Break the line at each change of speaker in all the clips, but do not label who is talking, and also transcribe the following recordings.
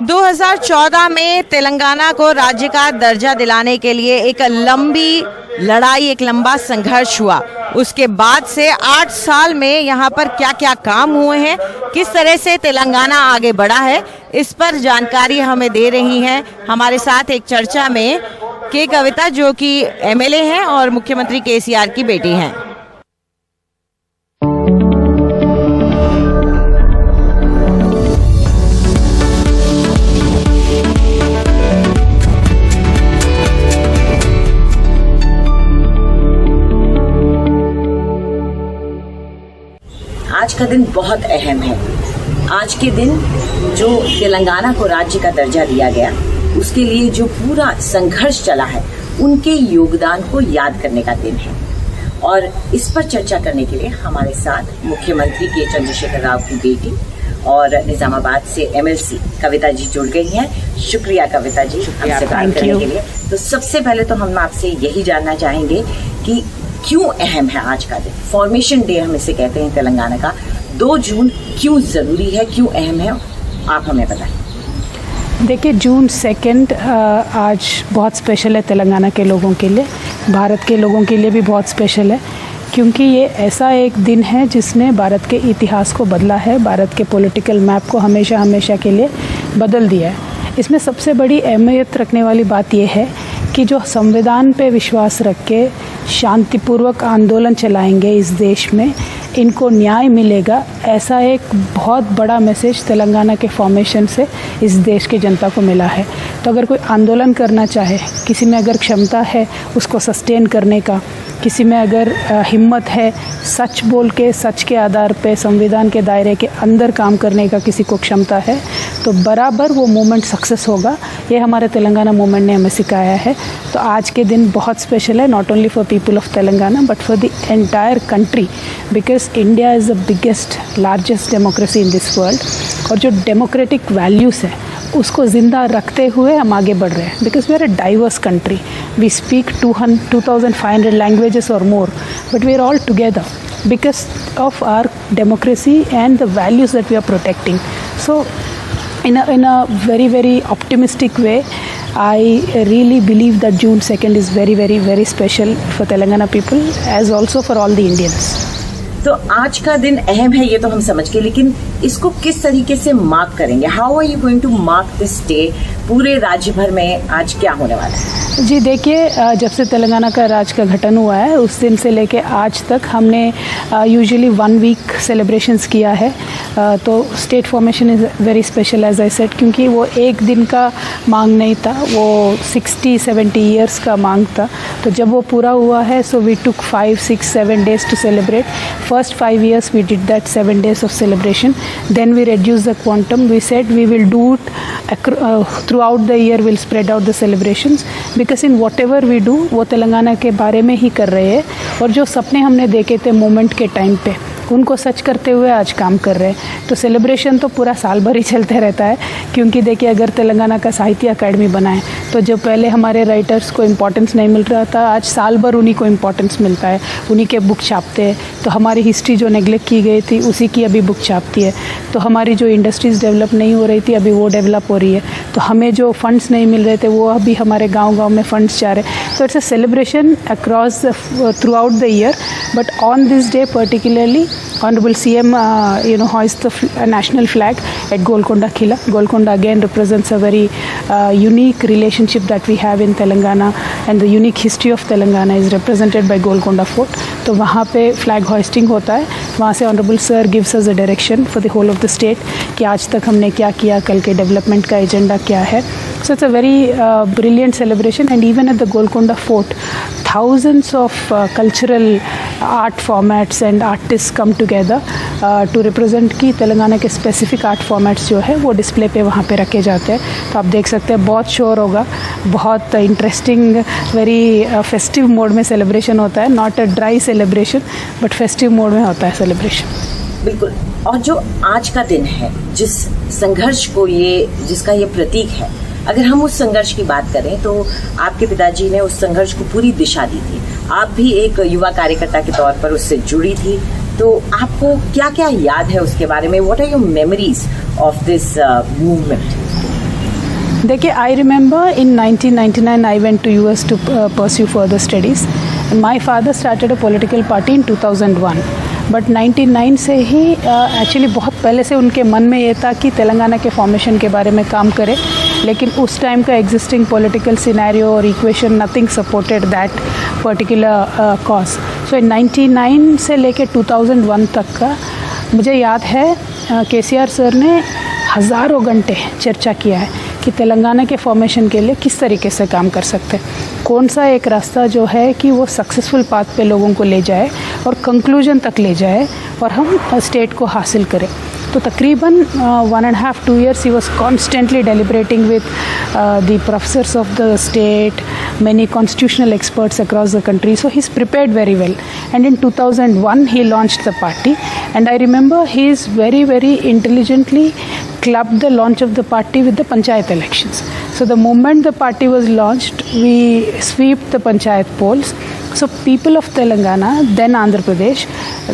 दो 2014 में तेलंगाना को राज्य का दर्जा दिलाने के लिए एक लंबी लड़ाई, एक लंबा संघर्ष हुआ। उसके बाद से 8 साल में यहाँ पर क्या क्या काम हुए हैं, किस तरह से तेलंगाना आगे बढ़ा है, इस पर जानकारी हमें दे रही हैं हमारे साथ एक चर्चा में के कविता, जो कि एमएलए हैं और मुख्यमंत्री केसीआर की बेटी हैं। आज का दिन बहुत अहम है। आज के दिन जो तेलंगाना को राज्य का दर्जा दिया गया, उसके लिए जो पूरा संघर्ष चला है, उनके योगदान को याद करने का दिन है। और इस पर चर्चा करने के लिए हमारे साथ मुख्यमंत्री के चंद्रशेखर राव की बेटी और निजामाबाद से एमएलसी कविता जी जुड़ गई हैं। शुक्रिया कविता जी हमसे बात करने के लिए। तो सबसे पहले तो हम आपसे यही जानना चाहेंगे कि क्यों अहम है आज का दिन, फॉर्मेशन डे हम इसे कहते हैं तेलंगाना का। 2 जून क्यों जरूरी है, क्यों अहम है, आप हमें बताएं।
देखिए, जून 2 आज बहुत स्पेशल है तेलंगाना के लोगों के लिए, भारत के लोगों के लिए भी बहुत स्पेशल है, क्योंकि ये ऐसा एक दिन है जिसने भारत के इतिहास को बदला है, भारत के पॉलिटिकल मैप को हमेशा हमेशा के लिए बदल दिया है। इसमें सबसे बड़ी अहमियत रखने वाली बात यह है कि जो संविधान पे विश्वास रख के शांतिपूर्वक आंदोलन चलाएंगे इस देश में, इनको न्याय मिलेगा, ऐसा एक बहुत बड़ा मैसेज तेलंगाना के फॉर्मेशन से इस देश की जनता को मिला है। तो अगर कोई आंदोलन करना चाहे, किसी में अगर क्षमता है उसको सस्टेन करने का, किसी में अगर हिम्मत है सच बोल के, सच के आधार पे संविधान के दायरे के अंदर काम करने का किसी को क्षमता है, तो बराबर वो मूवमेंट सक्सेस होगा। ये हमारे तेलंगाना मूवमेंट ने हमें सिखाया है। तो आज के दिन बहुत स्पेशल है, not only for people of Telangana but for the entire country, because India is the biggest largest democracy in this world. और जो डेमोक्रेटिक वैल्यूज़ है उसको ज़िंदा रखते हुए हम आगे बढ़ रहे हैं, because we are a diverse country, we speak 2500 languages और more, but we are all together because of our democracy and the values that we are protecting. So in a very, very optimistic way, I really believe that June 2nd is very, very, very special for Telangana people as also for all the Indians.
तो आज का दिन अहम है, ये तो हम समझ गए, लेकिन इसको किस तरीके से मार्क करेंगे? How are you going to mark this day? पूरे राज्य भर में आज क्या होने वाला है?
जी देखिए, जब से तेलंगाना का राज्य का गठन हुआ है उस दिन से लेके आज तक हमने यूजुअली 1 वीक सेलिब्रेशंस किया है। तो state formation is very special as I said, क्योंकि वो एक दिन का मांग नहीं था, वो 60-70 ईयर्स का मांग था। तो जब वो पूरा हुआ है, so we took 5-6-7 days to celebrate. First 5 years we did that 7 days of celebration. Then we reduced the quantum. We said we will do it throughout the year. We'll spread out the celebrations because in whatever we do, वो तेलंगाना के बारे में ही कर रहे हैं। और जो सपने हमने देखे थे मोमेंट के टाइम पे, उनको सच करते हुए आज काम कर रहे हैं। तो सेलिब्रेशन तो पूरा साल भर ही चलते रहता है, क्योंकि देखिए अगर तेलंगाना का साहित्य अकेडमी बनाए तो जो पहले हमारे राइटर्स को इम्पोर्टेंस नहीं मिल रहा था, आज साल भर उन्हीं को इम्पोर्टेंस मिलता है, उन्हीं के बुक छापते हैं। तो हमारी हिस्ट्री जो नेगलेक्ट की गई थी उसी की अभी बुक छापती है। तो हमारी जो इंडस्ट्रीज़ डेवलप नहीं हो रही थी अभी वो डेवलप हो रही है। तो हमें जो फंड्स नहीं मिल रहे थे वो अभी हमारे गाँव में फंड्स जा रहे हैं। तो it's a celebration across through out the year, but on this day particularly Honorable CM, hoists the national flag at Golconda Khila. Golconda again represents a very unique relationship that we have in Telangana, and the unique history of Telangana is represented by Golconda Fort. तो वहाँ पे flag hoisting होता है. वहाँ से honourable sir gives us a direction for the whole of the state कि आज तक हमने क्या किया, कल के डेवलपमेंट का एजेंडा क्या है. So it's a very brilliant celebration, and even at the Golconda Fort, thousands of cultural art formats and artists come together to represent कि तेलंगाना के specific art formats जो है वो डिस्प्ले पे वहाँ पे रखे जाते हैं. तो आप देख सकते हैं बहुत शोर होगा, बहुत इंटरेस्टिंग, वेरी फेस्टिव मोड में सेलिब्रेशन होता है. Not a dry celebration but festive mode में होता है सेलिब्रेशन.
बिल्कुल. और जो आज का दिन है, जिस संघर्ष को जिसका ये प्रतीक है, अगर हम उस संघर्ष की बात करें तो आपके पिताजी ने उस संघर्ष को पूरी दिशा दी थी. आप भी एक युवा कार्यकर्ता के तौर पर उससे जुड़ी थी, तो आपको क्या क्या याद है उसके बारे में? What are your memories of this movement?
देखिए, I remember in 1999 I went to US to pursue further studies. My father started a political party in 2001. But 99 से ही एक्चुअली बहुत पहले से उनके मन में ये था कि तेलंगाना के फॉर्मेशन के बारे में काम करें, लेकिन उस टाइम का एग्जिस्टिंग पॉलिटिकल सिनेरियो और equation nothing supported that particular cause. So in 99 से लेके 2001 तक का मुझे याद है केसीआर सर ने हज़ारों घंटे चर्चा किया है कि तेलंगाना के फॉर्मेशन के लिए किस तरीके से काम कर सकते हैं, कौन सा एक रास्ता जो है कि वो सक्सेसफुल पाथ पे लोगों को ले जाए और कंक्लूजन तक ले जाए और हम स्टेट को हासिल करें. तो तकरीबन 1.5-2 years he was constantly deliberating with the professors of the state, many constitutional experts across the country. So he's prepared very well. And in 2001 he launched the party, and I remember he is very, very intelligently clubbed the launch of the party with the panchayat elections. So the moment the party was launched, we swept the panchayat polls. So people of Telangana, then Andhra Pradesh,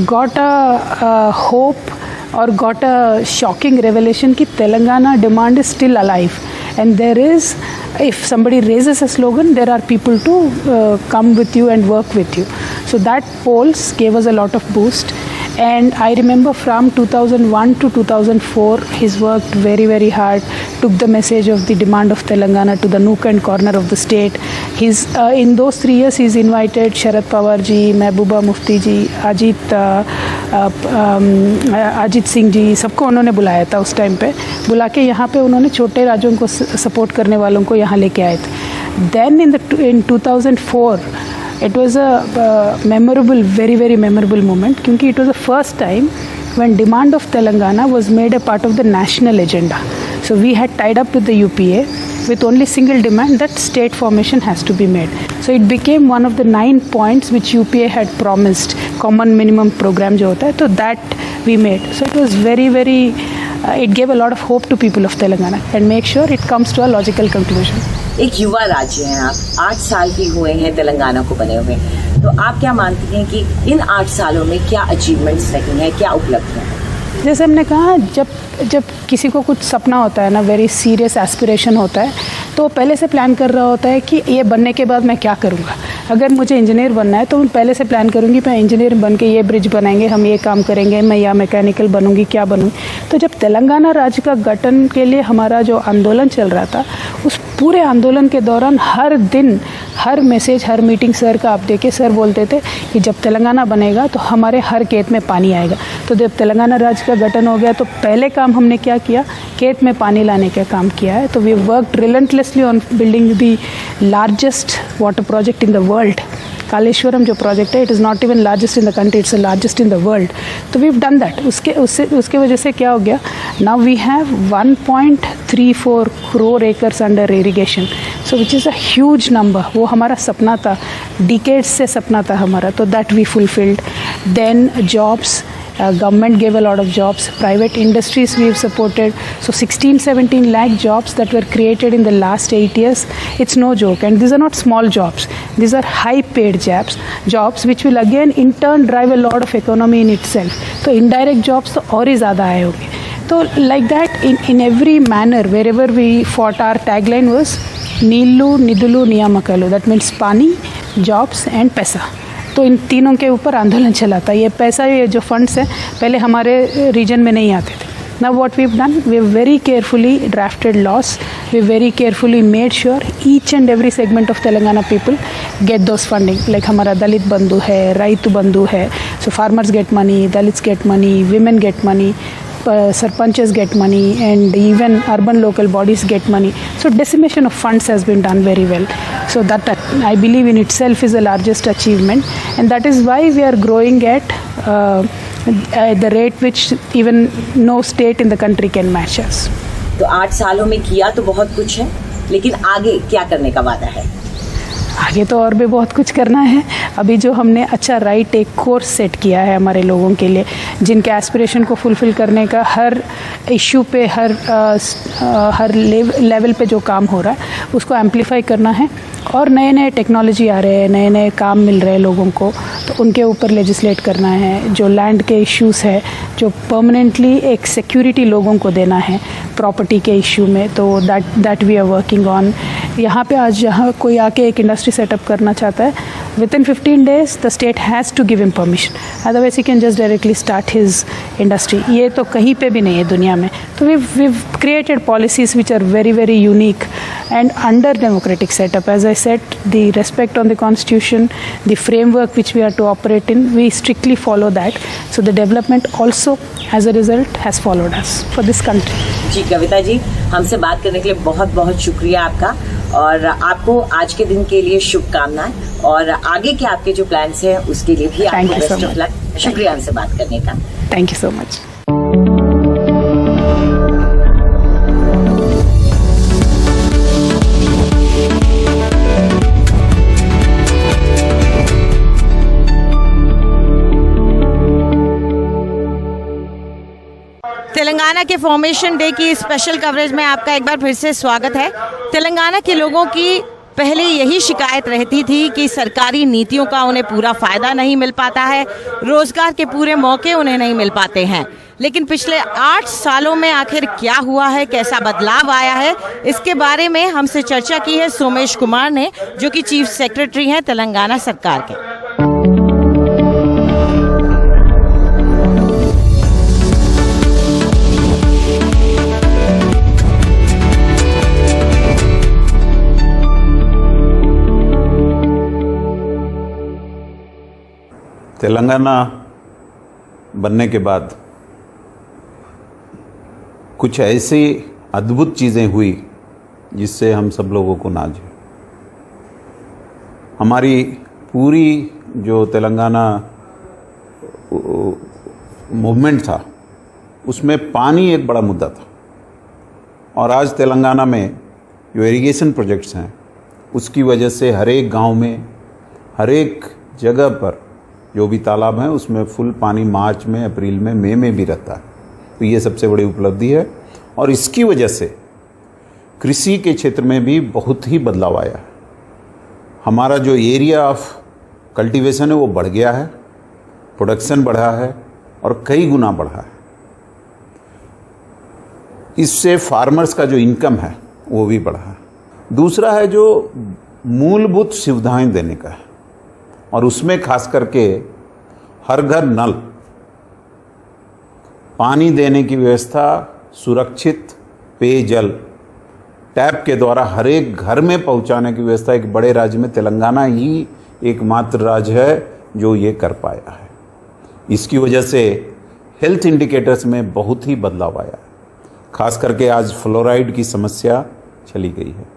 got a hope or got a shocking revelation कि Telangana demand is still alive, and there is, if somebody raises a slogan, there are people to come with you and work with you. So that polls gave us a lot of boost. And I remember from 2001 to 2004, he's worked very, very hard, took the message of the demand of Telangana to the nook and corner of the state. He's in those 3 years, he's invited Sharad Pawar ji, Mehbooba Mufti ji, Ajit Singh ji, सबको उन्होंने बुलाया था. उस time पे बुला के यहाँ पे उन्होंने छोटे राज्यों को सपोर्ट करने वालों को यहाँ लेके आए थे. Then in 2004 it was a memorable, very, very memorable moment, क्योंकि it was the first time when demand of Telangana was made a part of the national agenda. So we had tied up with the UPA with only single demand that state formation has to be made. So it became one of the 9 points which UPA had promised, common minimum program जो होता है, तो that we made. So it was very, very, it gave a lot of hope to people of Telangana, and make sure it comes to a logical conclusion.
एक युवा राज्य हैं आप, 8 साल ही हुए हैं तेलंगाना को बने हुए, तो आप क्या मानती हैं कि इन 8 सालों में क्या अचीवमेंट्स रही हैं, क्या उपलब्धियां हैं?
जैसे हमने कहा, जब किसी को कुछ सपना होता है ना, वेरी सीरियस एस्पिरेशन होता है, तो पहले से प्लान कर रहा होता है कि ये बनने के बाद मैं क्या करूँगा. अगर मुझे इंजीनियर बनना है तो मैं पहले से प्लान करूँगी, मैं इंजीनियर बन के ये ब्रिज बनाएंगे, हम ये काम करेंगे, मैं या मैकेनिकल बनूँगी, क्या बनूँगी. तो जब तेलंगाना राज्य का गठन के लिए हमारा जो आंदोलन चल रहा था, उस पूरे आंदोलन के दौरान हर दिन, हर मैसेज, हर मीटिंग सर का आप देखिए, सर बोलते थे कि जब तेलंगाना बनेगा तो हमारे हर खेत में पानी आएगा. तो जब तेलंगाना राज्य का गठन हो गया तो पहले काम हमने क्या किया, खेत में पानी लाने का काम किया है. तो we worked relentlessly on building the largest water project in the world. Kaleshwaram जो प्रोजेक्ट है, it is not even largest in the country, it's the largest in the world. तो वी हैव डन दैट. उसके वजह से क्या हो गया, now we have 1.34 crore acres under irrigation, so which is a huge number. वो हमारा सपना था, डिकेड्स से सपना था हमारा, तो that we fulfilled. Then jobs, government gave a lot of jobs, private industries we have supported. So 16-17 lakh jobs that were created in the last 8 years. It's no joke, and these are not small jobs. These are high paid jobs which will again in turn drive a lot of economy in itself. So indirect jobs तो और ही ज़्यादा आए होंगे. तो like that in every manner, wherever we fought, our tagline was Neelu Nidulu Niyamakalu. That means Pani, jobs and Pesa. तो इन तीनों के ऊपर आंदोलन चला था। ये पैसा, ये जो फंड्स हैं पहले हमारे रीजन में नहीं आते थे। Now what we've done, we've very carefully drafted laws, we very carefully made sure each and every segment of Telangana people get those funding. Like हमारा दलित बंधु है, राइतु बंधु है, so farmers get money, Dalits get money, women get money, sarpanches get money, and even urban local bodies get money. So decimation of funds has been done very well. So that I believe in itself is the largest achievement, and that is why we are growing at the rate which even no state in the country can match us.
तो 8 सालों में किया तो बहुत कुछ है, लेकिन आगे क्या करने का वादा है?
आगे तो और भी बहुत कुछ करना है। अभी जो हमने अच्छा राइट एक कोर्स सेट किया है हमारे लोगों के लिए, जिनके एस्पिरेशन को फुलफ़िल करने का हर इशू पे, हर लेवल पे जो काम हो रहा है उसको एम्पलीफाई करना है। और नए नए टेक्नोलॉजी आ रहे हैं, नए नए काम मिल रहे हैं लोगों को, तो उनके ऊपर लेजिस्लेट करना है। जो लैंड के इश्यूज़ है, जो परमानेंटली एक सिक्योरिटी लोगों को देना है प्रॉपर्टी के इशू में, तो that we are working on. यहाँ पे आज जहाँ कोई आके एक इंडस्ट्री सेटअप करना चाहता है, within 15 days the state has to give him permission, otherwise he can just directly start his industry. ये तो कहीं पे भी नहीं है दुनिया में। तो we've created policies which are very very unique and under democratic setup. As I said, the respect on the constitution, the framework which we are to operate in, we strictly follow that. So the development also as a result has followed us for this country.
जी कविता जी, हमसे बात करने के लिए बहुत बहुत शुक्रिया आपका, और आपको आज के दिन के लिए शुभकामनाएं, और आगे के आपके जो प्लान्स हैं उसके लिए भी आपको बेस्ट ऑफ लक। शुक्रिया हमसे बात करने का।
Thank you so much.
Telangana के फॉर्मेशन डे की स्पेशल कवरेज में आपका एक बार फिर से स्वागत है। तेलंगाना के लोगों की पहले यही शिकायत रहती थी कि सरकारी नीतियों का उन्हें पूरा फ़ायदा नहीं मिल पाता है, रोज़गार के पूरे मौके उन्हें नहीं मिल पाते हैं। लेकिन पिछले 8 सालों में आखिर क्या हुआ है, कैसा बदलाव आया है, इसके बारे में हमसे चर्चा की है सोमेश कुमार ने, जो कि चीफ सेक्रेटरी हैं तेलंगाना सरकार के।
तेलंगाना बनने के बाद कुछ ऐसी अद्भुत चीज़ें हुई जिससे हम सब लोगों को नाज है। हमारी पूरी जो तेलंगाना मूवमेंट था उसमें पानी एक बड़ा मुद्दा था, और आज तेलंगाना में जो इरिगेशन प्रोजेक्ट्स हैं उसकी वजह से हर एक गांव में, हर एक जगह पर जो भी तालाब हैं उसमें फुल पानी मार्च में, अप्रैल में, मई में भी रहता है। तो ये सबसे बड़ी उपलब्धि है, और इसकी वजह से कृषि के क्षेत्र में भी बहुत ही बदलाव आया है। हमारा जो एरिया ऑफ कल्टीवेशन है वो बढ़ गया है, प्रोडक्शन बढ़ा है और कई गुना बढ़ा है। इससे फार्मर्स का जो इनकम है वो भी बढ़ा है। दूसरा है जो मूलभूत सुविधाएं देने का है, और उसमें खास करके हर घर नल, पानी देने की व्यवस्था, सुरक्षित पेयजल टैप के द्वारा हर एक घर में पहुंचाने की व्यवस्था एक बड़े राज्य में तेलंगाना ही एकमात्र राज्य है जो ये कर पाया है। इसकी वजह से हेल्थ इंडिकेटर्स में बहुत ही बदलाव आया है। खास करके आज फ्लोराइड की समस्या चली गई है।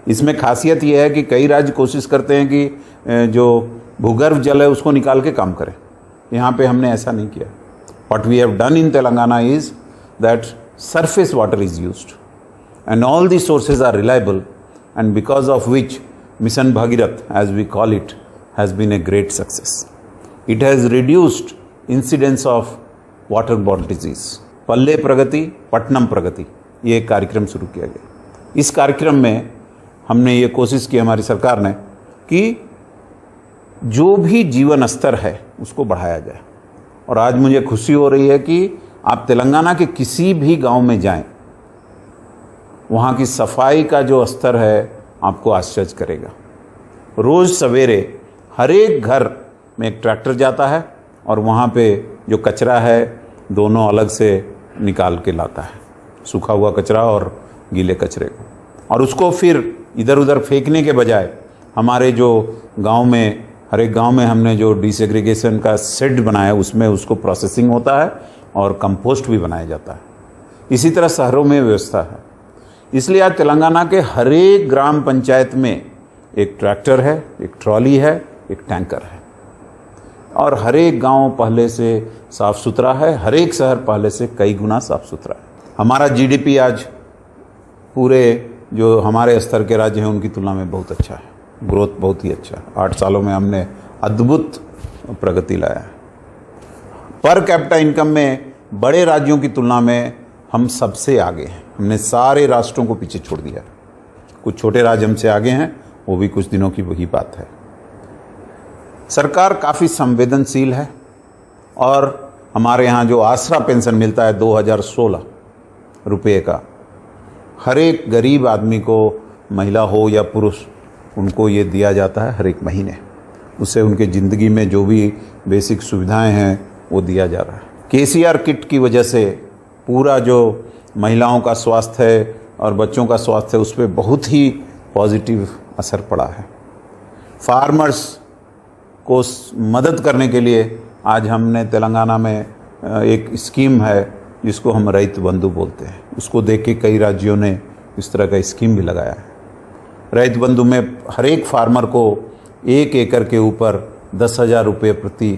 इसमें खासियत यह है कि कई राज्य कोशिश करते हैं कि जो भूगर्भ जल है उसको निकाल के काम करें। यहाँ पे हमने ऐसा नहीं किया। What we have done in Telangana is that surface water is used and all the sources are reliable, and because of which Mission Bhagirath, as we call it, has been a great success. It has reduced incidence of waterborne disease. पल्ले प्रगति पट्टनम प्रगति, ये एक कार्यक्रम शुरू किया गया। इस कार्यक्रम में हमने ये कोशिश की हमारी सरकार ने कि जो भी जीवन स्तर है उसको बढ़ाया जाए। और आज मुझे खुशी हो रही है कि आप तेलंगाना के किसी भी गांव में जाएं, वहाँ की सफाई का जो स्तर है आपको आश्चर्य करेगा। रोज़ सवेरे हर एक घर में एक ट्रैक्टर जाता है और वहाँ पे जो कचरा है दोनों अलग से निकाल के लाता है, सूखा हुआ कचरा और गीले कचरे को, और उसको फिर इधर उधर फेंकने के बजाय हमारे जो गांव में, हर एक गांव में हमने जो डिसेग्रीगेशन का शेड बनाया उसमें उसको प्रोसेसिंग होता है और कंपोस्ट भी बनाया जाता है। इसी तरह शहरों में व्यवस्था है। इसलिए आज तेलंगाना के हर एक ग्राम पंचायत में एक ट्रैक्टर है, एक ट्रॉली है, एक टैंकर है, और हर एक गांव पहले से साफ़ सुथरा है, हर एक शहर पहले से कई गुना साफ़ सुथरा है। हमारा जीडीपी आज पूरे जो हमारे स्तर के राज्य हैं उनकी तुलना में बहुत अच्छा है, ग्रोथ बहुत ही अच्छा है। 8 सालों में हमने अद्भुत प्रगति लाया है। पर कैपिटा इनकम में बड़े राज्यों की तुलना में हम सबसे आगे हैं। हमने सारे राष्ट्रों को पीछे छोड़ दिया। कुछ छोटे राज्य हमसे आगे हैं, वो भी कुछ दिनों की वही बात है। सरकार काफ़ी संवेदनशील है और हमारे यहाँ जो आसरा पेंशन मिलता है 2016 रुपये का, हर एक गरीब आदमी को, महिला हो या पुरुष, उनको ये दिया जाता है हर एक महीने। उससे उनके ज़िंदगी में जो भी बेसिक सुविधाएं हैं वो दिया जा रहा है। केसीआर किट की वजह से पूरा जो महिलाओं का स्वास्थ्य है और बच्चों का स्वास्थ्य है उस पर बहुत ही पॉजिटिव असर पड़ा है। फार्मर्स को मदद करने के लिए आज हमने तेलंगाना में एक स्कीम है जिसको हम रैत बंधु बोलते हैं। उसको देख के कई राज्यों ने इस तरह का स्कीम भी लगाया है। रैत बंधु में हर एक फार्मर को 1 एकड़ के ऊपर 10,000 रुपये प्रति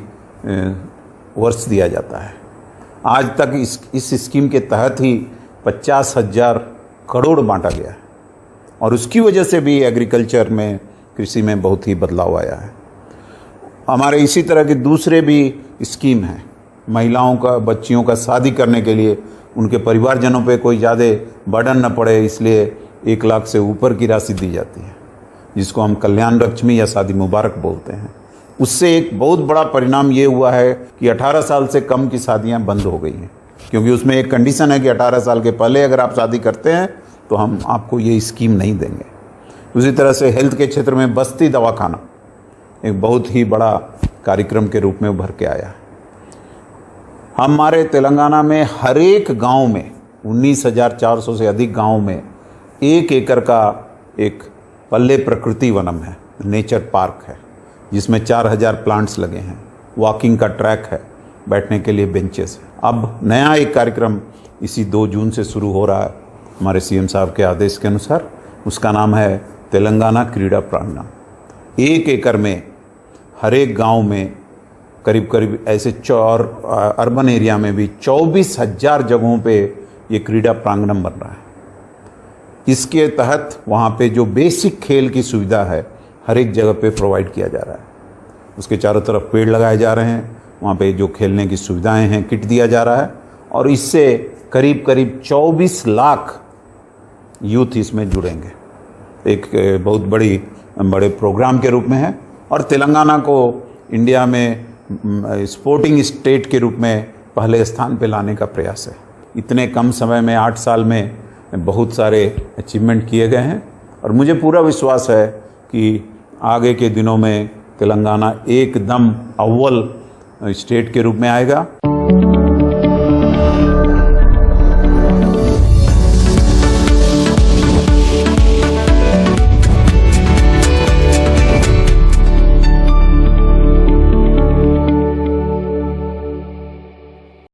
वर्ष दिया जाता है। आज तक इस स्कीम के तहत ही 50,000 करोड़ बांटा गया है और उसकी वजह से भी एग्रीकल्चर में, कृषि में बहुत ही बदलाव आया है। हमारे इसी तरह के दूसरे भी स्कीम हैं। महिलाओं का, बच्चियों का शादी करने के लिए उनके परिवारजनों पे कोई ज़्यादा बर्डन न पड़े, इसलिए 1 लाख से ऊपर की राशि दी जाती है, जिसको हम कल्याण लक्ष्मी या शादी मुबारक बोलते हैं। उससे एक बहुत बड़ा परिणाम ये हुआ है कि 18 साल से कम की शादियां बंद हो गई हैं, क्योंकि उसमें एक कंडीशन है कि 18 साल के पहले अगर आप शादी करते हैं तो हम आपको ये स्कीम नहीं देंगे। उसी तरह से हेल्थ के क्षेत्र में बस्ती दवाखाना एक बहुत ही बड़ा कार्यक्रम के रूप में उभर के आया। हमारे तेलंगाना में हर एक गांव में 19,400 से अधिक गांव में 1 एकड़ का एक पल्ले प्रकृति वनम है, नेचर पार्क है, जिसमें 4,000 प्लांट्स लगे हैं, वॉकिंग का ट्रैक है, बैठने के लिए बेंचेस है। अब नया एक कार्यक्रम इसी 2 जून से शुरू हो रहा है हमारे सीएम साहब के आदेश के अनुसार। उसका नाम है तेलंगाना क्रीड़ा प्रांगण। 1 एकड़ में हर एक गांव में करीब करीब ऐसे और अर्बन एरिया में भी 24,000 जगहों पे ये क्रीड़ा प्रांगण बन रहा है। इसके तहत वहाँ पे जो बेसिक खेल की सुविधा है हर एक जगह पे प्रोवाइड किया जा रहा है। उसके चारों तरफ पेड़ लगाए जा रहे हैं, वहाँ पे जो खेलने की सुविधाएं हैं किट दिया जा रहा है, और इससे करीब करीब 24 लाख यूथ इसमें जुड़ेंगे। एक बहुत बड़े प्रोग्राम के रूप में है और तेलंगाना को इंडिया में स्पोर्टिंग स्टेट के रूप में पहले स्थान पे लाने का प्रयास है। इतने कम समय में 8 साल में बहुत सारे अचीवमेंट किए गए हैं और मुझे पूरा विश्वास है कि आगे के दिनों में तेलंगाना एकदम अव्वल स्टेट के रूप में आएगा।